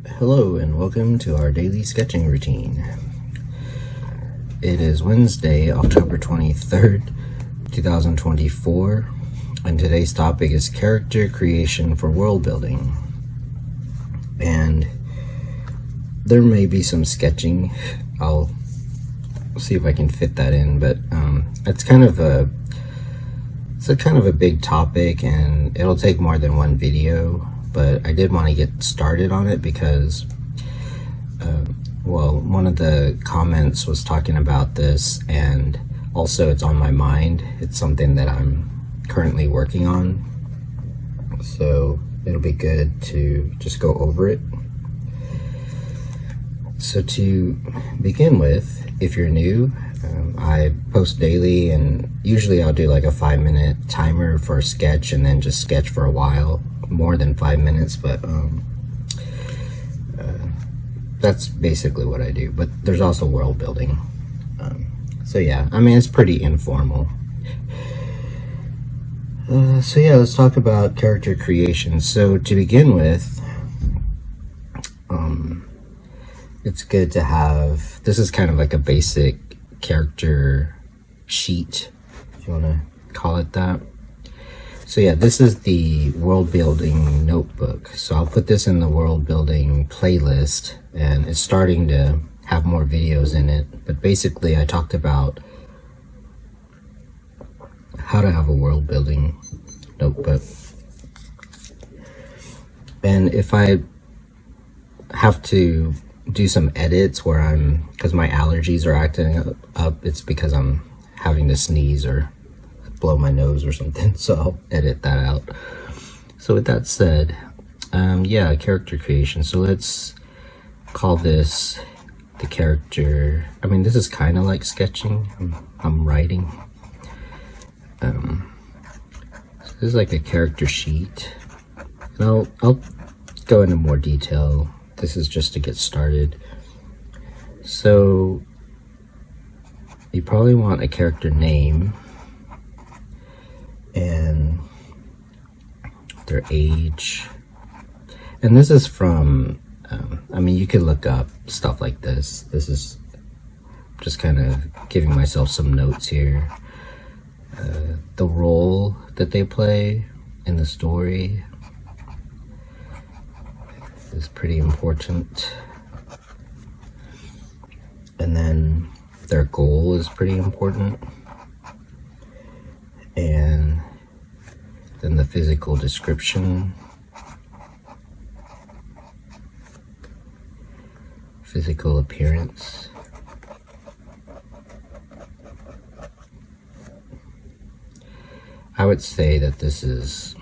Hello and welcome to our daily sketching routine. It is Wednesday, October 23rd, 2024, and today's topic is character creation for world building. And there may be some sketching. I'll see if I can fit that in, but it's kind of a big topic and it'll take more than one video. But I did want to get started on it because, one of the comments was talking about this, and also it's on my mind. It's something that I'm currently working on, so it'll be good to just go over it. So to begin with, if you're new, I post daily, and usually I'll do like a 5-minute timer for a sketch and then just sketch for a while. More than 5 minutes, but that's basically what I do. But there's also world building, so yeah, I mean, it's pretty informal. So yeah, let's talk about character creation. So to begin with, it's good to have, this is kind of like a basic character sheet, if you want to call it that. So yeah, this is the world building notebook. So I'll put this in the world building playlist, and it's starting to have more videos in it. But basically I talked about how to have a world building notebook. And if I have to do some edits where because my allergies are acting up, it's because I'm having to sneeze or blow my nose or something, so I'll edit that out. So with that said, yeah, character creation. So let's call this the character. I mean, this is kind of like sketching. I'm writing. So this is like a character sheet, and I'll go into more detail. This is just to get started. So you probably want a character name and their age, and this is from I mean, you could look up stuff like this. This is just kind of giving myself some notes here. The role that they play in the story is pretty important, and then their goal is pretty important, and then the physical description, physical appearance, I would say that this is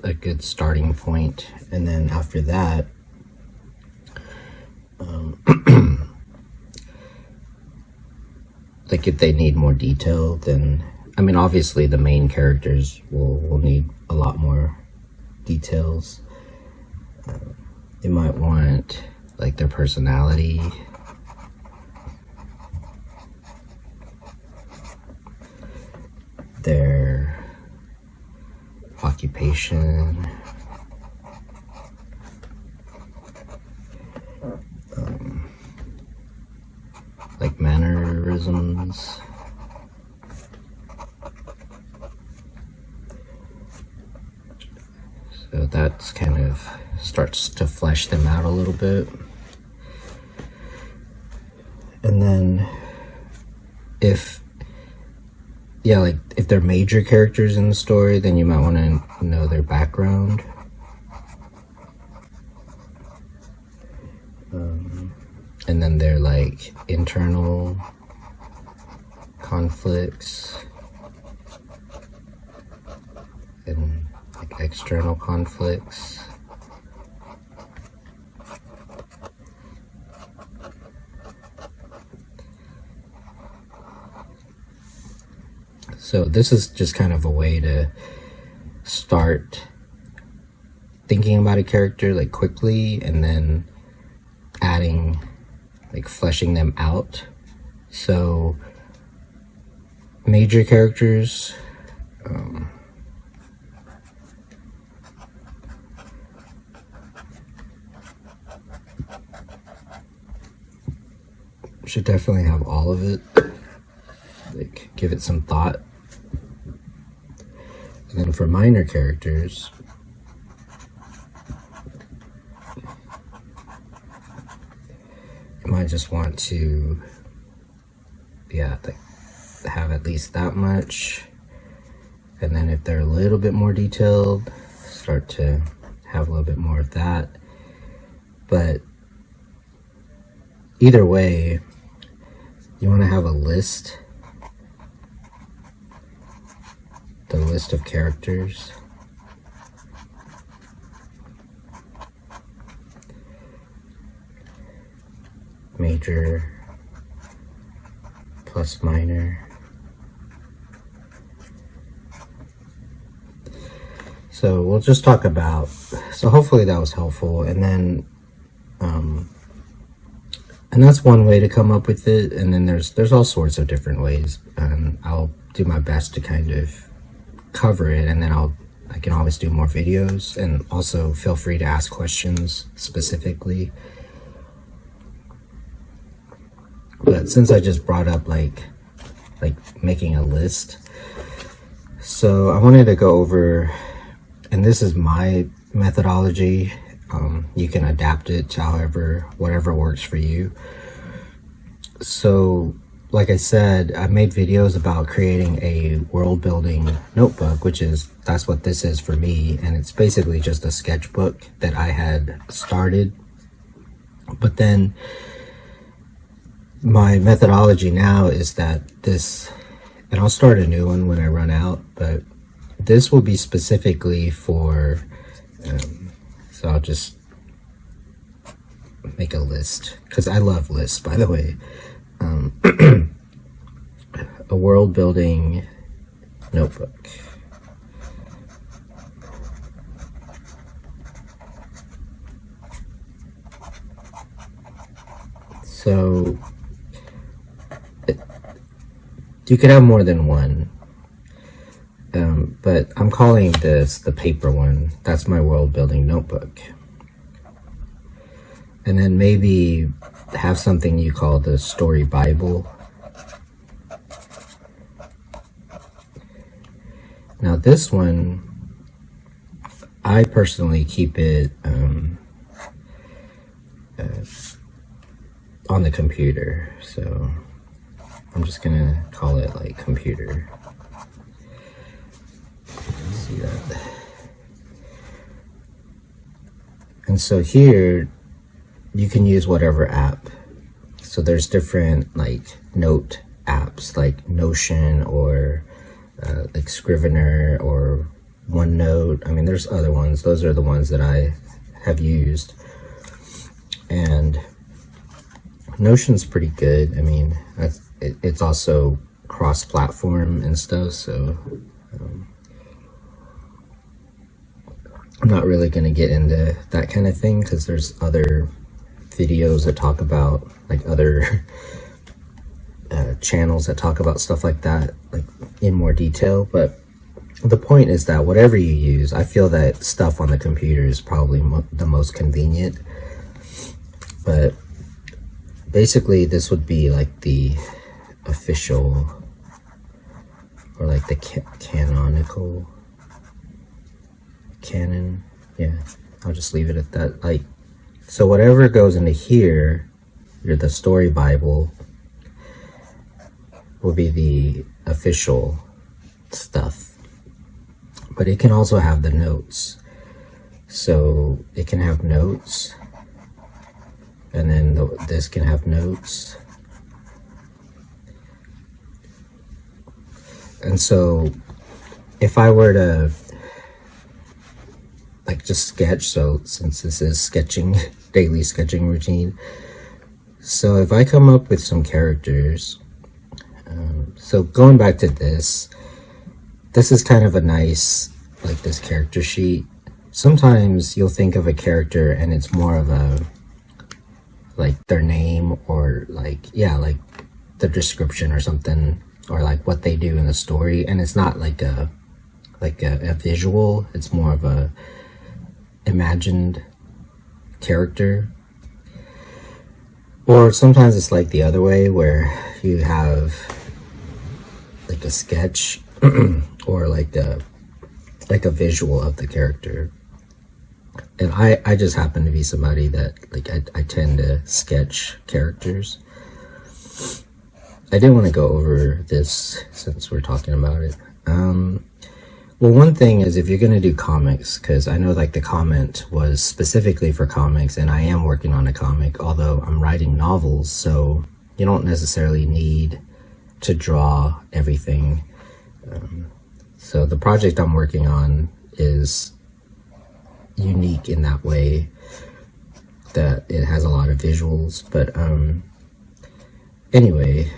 a good starting point. And then after that, like if they need more detail, then I mean, obviously the main characters will need a lot more details. They might want like their personality, their occupation, like mannerisms. So that's kind of starts to flesh them out a little bit. And then if they're major characters in the story, then you might want to know their background. And then their like internal conflicts and like external conflicts. So this is just kind of a way to start thinking about a character like quickly, and then adding, like fleshing them out. So major characters, should definitely have all of it, like give it some thought. And then for minor characters, you might just want to, yeah, like have at least that much. And then if they're a little bit more detailed, start to have a little bit more of that. But either way, you want to have a list, the list of characters. Major plus minor. So we'll just talk about, so hopefully that was helpful. And then and that's one way to come up with it, and then there's all sorts of different ways, and I'll do my best to kind of cover it, and then I can always do more videos, and also feel free to ask questions specifically. But since I just brought up like making a list, so I wanted to go over, and this is my methodology. You can adapt it to whatever works for you. So like I said, I made videos about creating a world building notebook, that's what this is for me. And it's basically just a sketchbook that I had started. But then my methodology now is that and I'll start a new one when I run out, but this will be specifically for, so I'll just make a list, because I love lists, by the way. A world building notebook. So you could have more than one, but I'm calling this the paper one. That's my world building notebook. And then maybe have something you call the story Bible. Now this one, I personally keep it on the computer, so I'm just gonna call it like computer. See that? And so here you can use whatever app. So there's different like note apps like Notion or like Scrivener or OneNote. I mean, there's other ones. Those are the ones that I have used. And Notion's pretty good. I mean, it's also cross-platform and stuff, so I'm not really going to get into that kind of thing, because there's other videos that talk about, like other channels that talk about stuff like that, like in more detail. But the point is that whatever you use, I feel that stuff on the computer is probably the most convenient. But basically this would be like the official, or like the canonical canon. Yeah, I'll just leave it at that. Like, so whatever goes into here, the story Bible, will be the official stuff. But it can also have the notes. So it can have notes, and then this can have notes. And so if I were to like just sketch, so since this is sketching, daily sketching routine, so if I come up with some characters, so going back to this is kind of a nice, like this character sheet. Sometimes you'll think of a character and it's more of a, like their name, or like, yeah, like the description or something, or like what they do in the story, and it's not like a visual, it's more of a imagined character. Or sometimes it's like the other way where you have like a sketch or like a visual of the character. And I just happen to be somebody that like I tend to sketch characters. I did want to go over this since we're talking about it. Well, one thing is if you're going to do comics, because I know like the comment was specifically for comics, and I am working on a comic, although I'm writing novels, so you don't necessarily need to draw everything. So the project I'm working on is unique in that way that it has a lot of visuals. But anyway,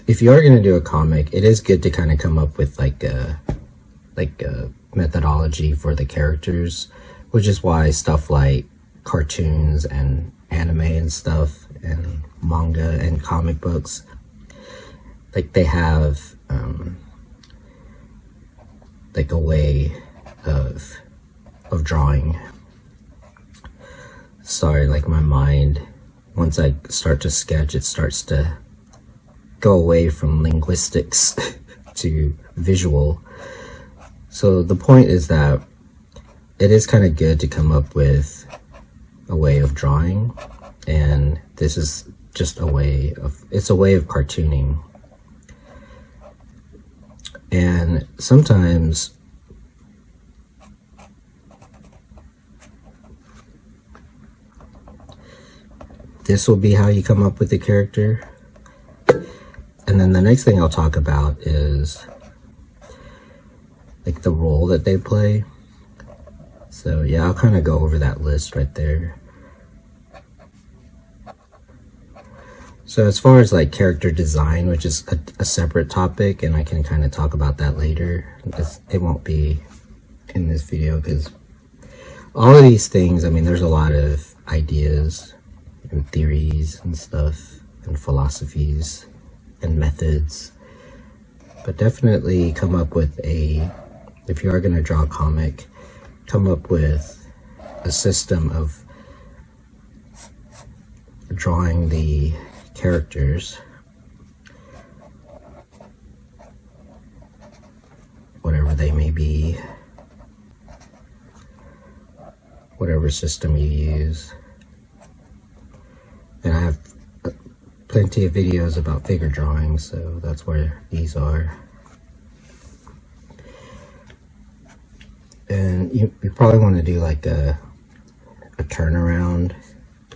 if you are going to do a comic, it is good to kind of come up with like a methodology for the characters, which is why stuff like cartoons and anime and stuff and manga and comic books, like they have like a way of drawing. Sorry, like my mind, once I start to sketch, it starts to go away from linguistics to visual. So the point is that it is kind of good to come up with a way of drawing, and this is just it's a way of cartooning. And sometimes this will be how you come up with the character. And then the next thing I'll talk about is like the role that they play. So yeah, I'll kind of go over that list right there. So as far as like character design, which is a separate topic, and I can kind of talk about that later. It won't be in this video because all of these things, I mean, there's a lot of ideas and theories and stuff and philosophies and methods, but definitely come up with if you are going to draw a comic, come up with a system of drawing the characters, whatever they may be, whatever system you use. And I have plenty of videos about figure drawing, so that's where these are. And you probably want to do like a turnaround,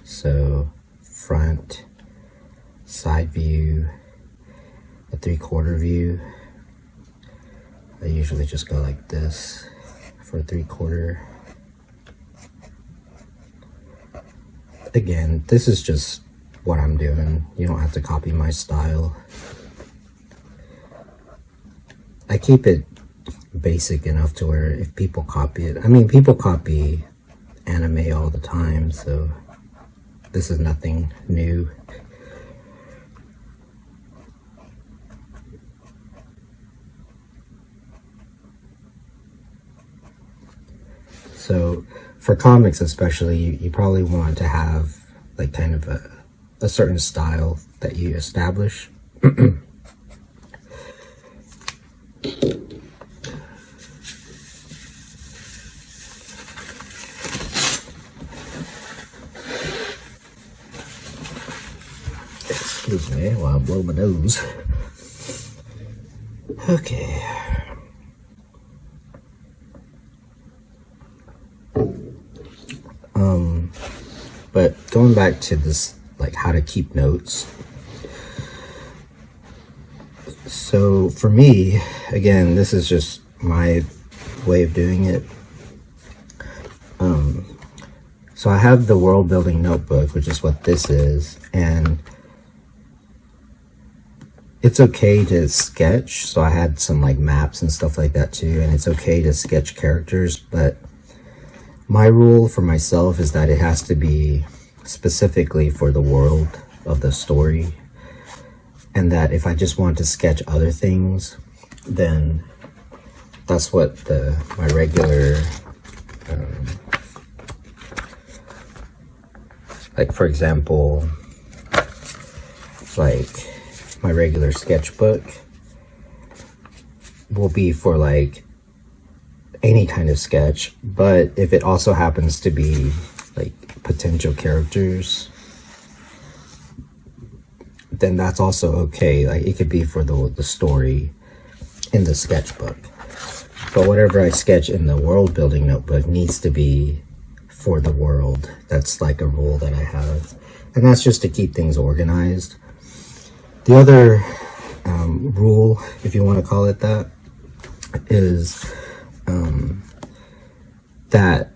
so front, side view, a 3/4 view. I usually just go like this for a 3/4. Again, this is just what I'm doing. You don't have to copy my style. I keep it basic enough to where if people copy it, I mean, people copy anime all the time, so this is nothing new. So for comics especially, you probably want to have like kind of a certain style that you establish. Excuse me while I blow my nose. Okay. But going back to this, like how to keep notes. So for me, again, this is just my way of doing it. So I have the Worldbuilding notebook, which is what this is, and it's okay to sketch. So I had some like maps and stuff like that too, and it's okay to sketch characters, but my rule for myself is that it has to be specifically for the world of the story, and that if I just want to sketch other things, then that's what my regular like for example, like my regular sketchbook will be for like any kind of sketch, but if it also happens to be like potential characters, then that's also okay. Like it could be for the story in the sketchbook, but whatever I sketch in the world building notebook needs to be for the world. That's like a rule that I have, and that's just to keep things organized. The other rule, if you want to call it that, is that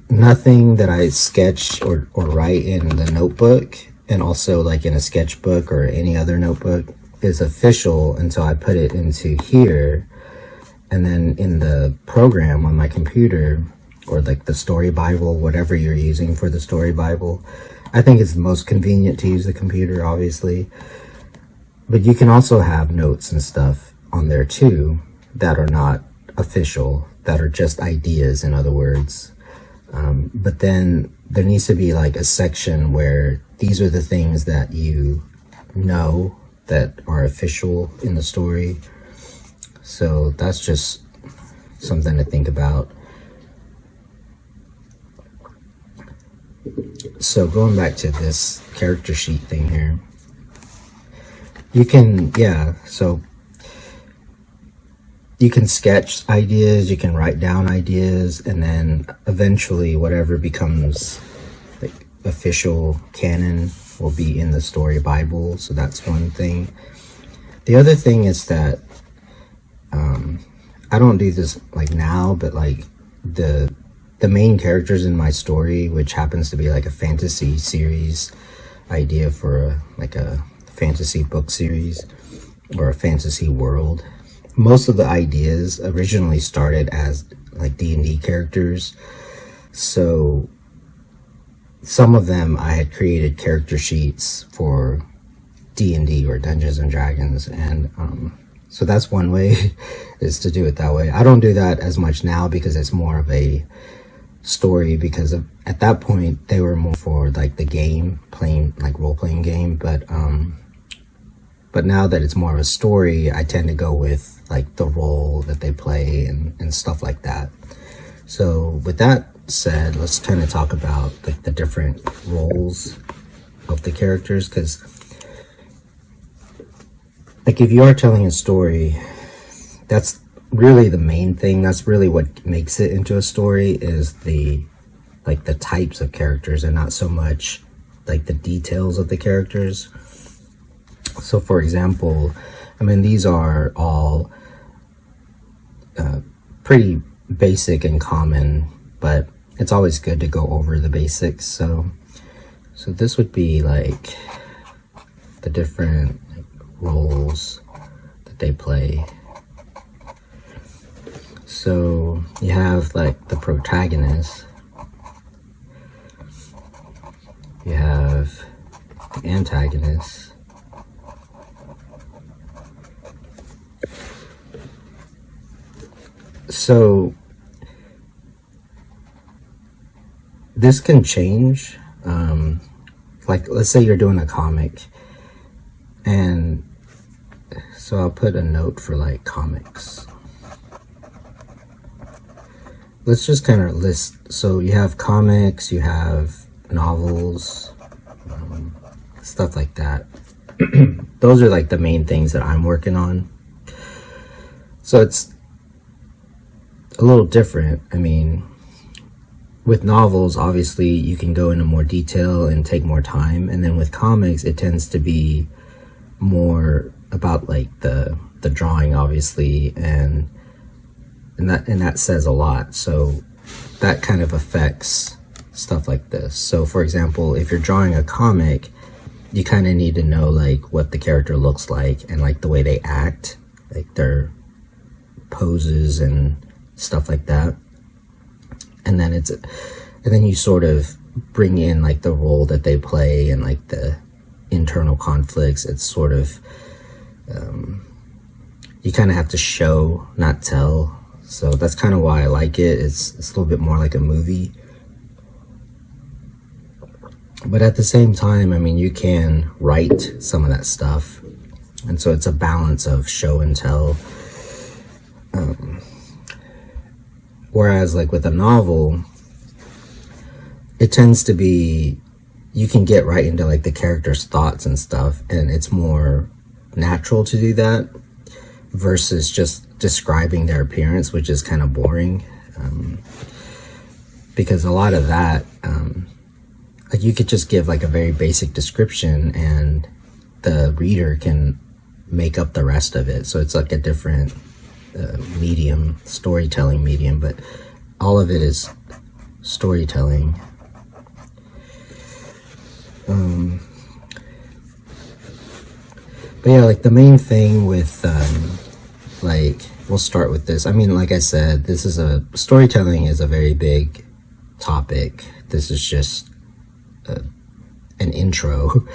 nothing that I sketch or write in the notebook, and also like in a sketchbook or any other notebook, is official until I put it into here. And then in the program on my computer, or like the story Bible, whatever you're using for the story Bible, I think it's most convenient to use the computer, obviously. But you can also have notes and stuff on there too that are not official, that are just ideas, in other words. But then there needs to be like a section where these are the things that you know that are official in the story. So that's just something to think about. So going back to this character sheet thing here, you can, so you can sketch ideas, you can write down ideas, and then eventually whatever becomes like official canon will be in the story Bible. So that's one thing. The other thing is that I don't do this like now, but like the main characters in my story, which happens to be like a fantasy series idea for like a fantasy book series or a fantasy world, most of the ideas originally started as like D&D characters. So some of them I had created character sheets for D&D or Dungeons and Dragons, and so that's one way is to do it that way. I don't do that as much now because it's more of a story, because at that point they were more for like the game, playing like role-playing game, but now that it's more of a story, I tend to go with like the role that they play and stuff like that. So with that said, let's kind of talk about like the different roles of the characters, because like if you are telling a story, that's really the main thing. That's really what makes it into a story, is the like the types of characters and not so much like the details of the characters. So for example, I mean, these are all pretty basic and common, but it's always good to go over the basics. So this would be like the different roles that they play. So you have like the protagonist, you have the antagonist, so this can change. Like let's say you're doing a comic, and so I'll put a note for like comics. Let's just kind of list. So you have comics, you have novels, stuff like that. Those are like the main things that I'm working on. So it's a little different. I mean, with novels, obviously you can go into more detail and take more time, and then with comics it tends to be more about like the drawing, obviously, and that says a lot. So that kind of affects stuff like this. So for example, if you're drawing a comic, you kind of need to know like what the character looks like and like the way they act, like their poses and stuff like that. And then you sort of bring in like the role that they play and like the internal conflicts. It's sort of you kind of have to show, not tell. So that's kind of why I like it. It's a little bit more like a movie. But at the same time, I mean, you can write some of that stuff. And so it's a balance of show and tell. Whereas like with a novel, it tends to be, you can get right into like the character's thoughts and stuff, and it's more natural to do that versus just describing their appearance, which is kind of boring. Because a lot of that, like you could just give like a very basic description and the reader can make up the rest of it. So it's like a different medium, storytelling medium, but all of it is storytelling. But yeah, like the main thing with like, we'll start with this. I mean, like I said, storytelling is a very big topic. This is just an intro.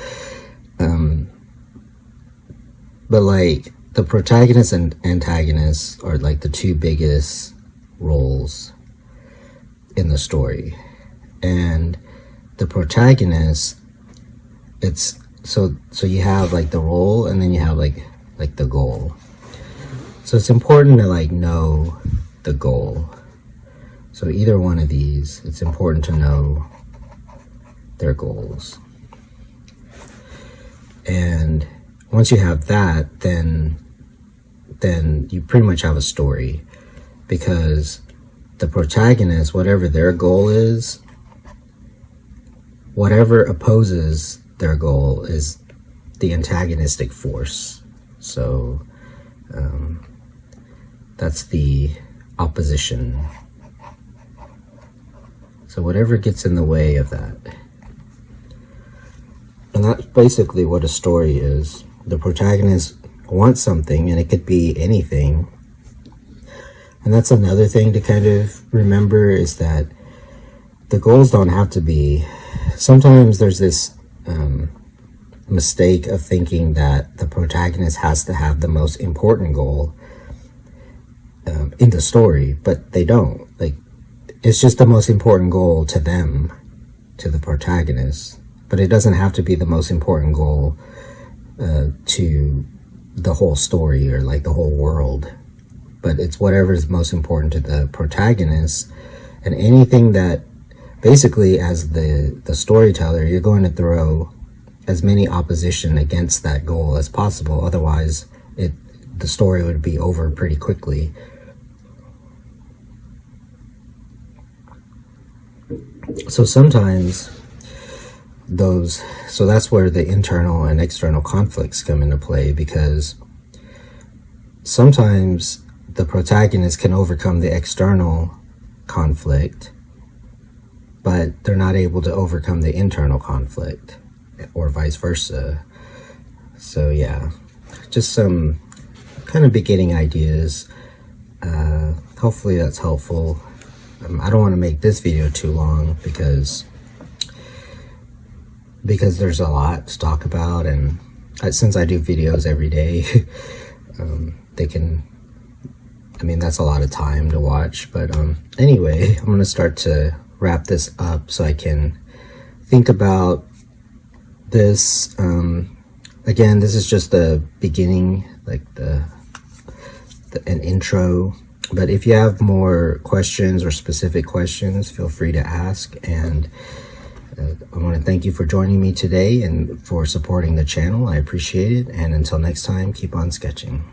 But like the protagonist and antagonist are like the two biggest roles in the story. And the protagonist, it's so you have like the role, and then you have like the goal. So it's important to like know the goal. So either one of these, it's important to know their goals. And once you have that, then you pretty much have a story, because the protagonist, whatever their goal is, whatever opposes their goal is the antagonistic force. So that's the opposition. So whatever gets in the way of that. And that's basically what a story is. The protagonist wants something, and it could be anything. And that's another thing to kind of remember, is that the goals don't have to be... Sometimes there's this mistake of thinking that the protagonist has to have the most important goal in the story, but they don't. Like, it's just the most important goal to them, to the protagonist, but it doesn't have to be the most important goal to the whole story or like the whole world. But it's whatever is most important to the protagonist, and anything that basically, as the storyteller, you're going to throw as many opposition against that goal as possible. Otherwise, the story would be over pretty quickly. So sometimes so that's where the internal and external conflicts come into play, because sometimes the protagonist can overcome the external conflict, but they're not able to overcome the internal conflict, or vice versa. So yeah, just some kind of beginning ideas. Hopefully that's helpful. I don't want to make this video too long because there's a lot to talk about, and since I do videos every day, that's a lot of time to watch. But anyway, I'm gonna start to wrap this up so I can think about this. Again, this is just the beginning, like an intro. But if you have more questions or specific questions, feel free to ask. And I want to thank you for joining me today and for supporting the channel. I appreciate it. And until next time, keep on sketching.